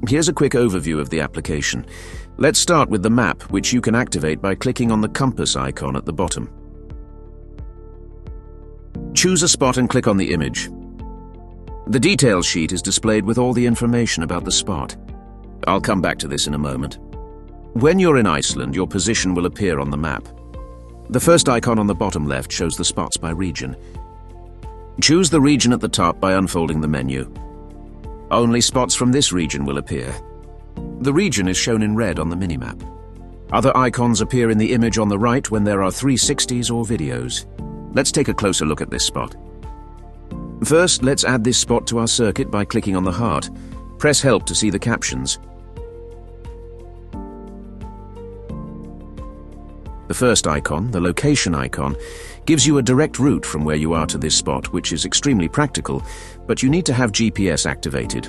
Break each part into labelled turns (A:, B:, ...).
A: Here's a quick overview of the application. Let's start with the map, which you can activate by clicking on the compass icon at the bottom. Choose a spot and click on the image. The details sheet is displayed with all the information about the spot. I'll come back to this in a moment. When you're in Iceland, your position will appear on the map. The first icon on the bottom left shows the spots by region. Choose the region at the top by unfolding the menu. Only spots from this region will appear. The region is shown in red on the minimap. Other icons appear in the image on the right when there are 360s or videos. Let's take a closer look at this spot. First, let's add this spot to our circuit by clicking on the heart. Press Help to see the captions. The first icon, the location icon, gives you a direct route from where you are to this spot, which is extremely practical, but you need to have GPS activated.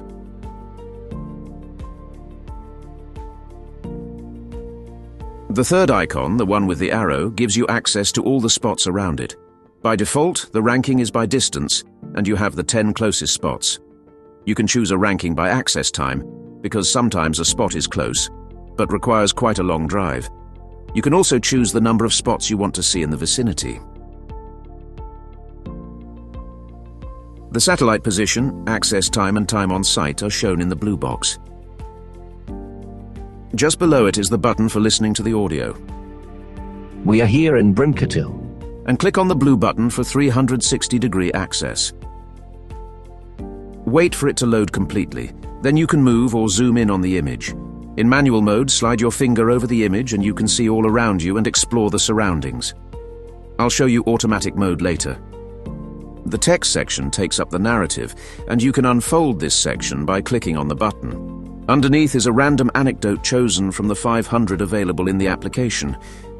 A: The third icon, the one with the arrow, gives you access to all the spots around it. By default, the ranking is by distance, and you have the 10 closest spots. You can choose a ranking by access time, because sometimes a spot is close, but requires quite a long drive. You can also choose the number of spots you want to see in the vicinity. The satellite position, access time and time on site are shown in the blue box. Just below it is the button for listening to the audio.
B: We are here in Brinkatil.
A: And click on the blue button for 360-degree access. Wait for it to load completely, then you can move or zoom in on the image. In manual mode, slide your finger over the image and you can see all around you and explore the surroundings. I'll show you automatic mode later. The text section takes up the narrative, and you can unfold this section by clicking on the button. Underneath is a random anecdote chosen from the 500 available in the application.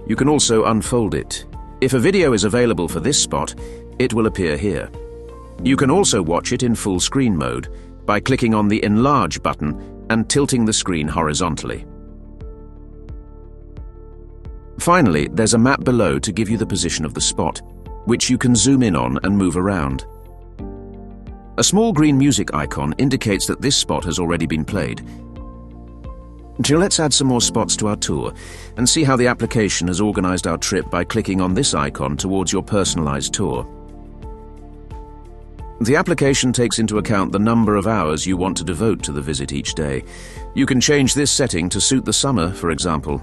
A: You can also unfold it. If a video is available for this spot, it will appear here. You can also watch it in full screen mode by clicking on the Enlarge button and tilting the screen horizontally. Finally, there's a map below to give you the position of the spot, which you can zoom in on and move around. A small green music icon indicates that this spot has already been played. So let's add some more spots to our tour and see how the application has organized our trip by clicking on this icon towards your personalized tour. The application takes into account the number of hours you want to devote to the visit each day. You can change this setting to suit the summer, for example.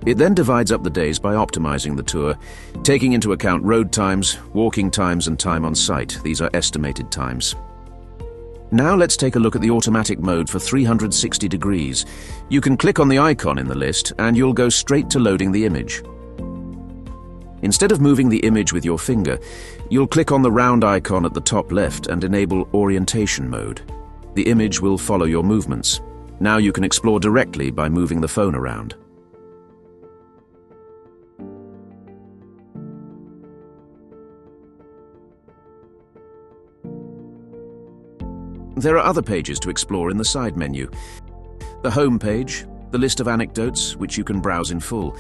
A: It then divides up the days by optimizing the tour, taking into account road times, walking times, and time on site. These are estimated times. Now let's take a look at the automatic mode for 360 degrees. You can click on the icon in the list and you'll go straight to loading the image. Instead of moving the image with your finger, you'll click on the round icon at the top left and enable orientation mode. The image will follow your movements. Now you can explore directly by moving the phone around. There are other pages to explore in the side menu. The home page, the list of anecdotes, which you can browse in full.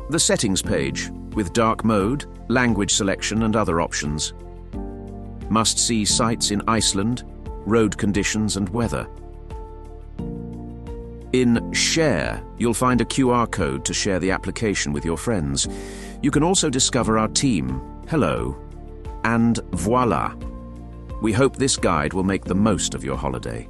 A: The settings page, with dark mode, language selection and other options. Must-see sites in Iceland, road conditions and weather. In Share, you'll find a QR code to share the application with your friends. You can also discover our team, Hello, and Voila! We hope this guide will make the most of your holiday.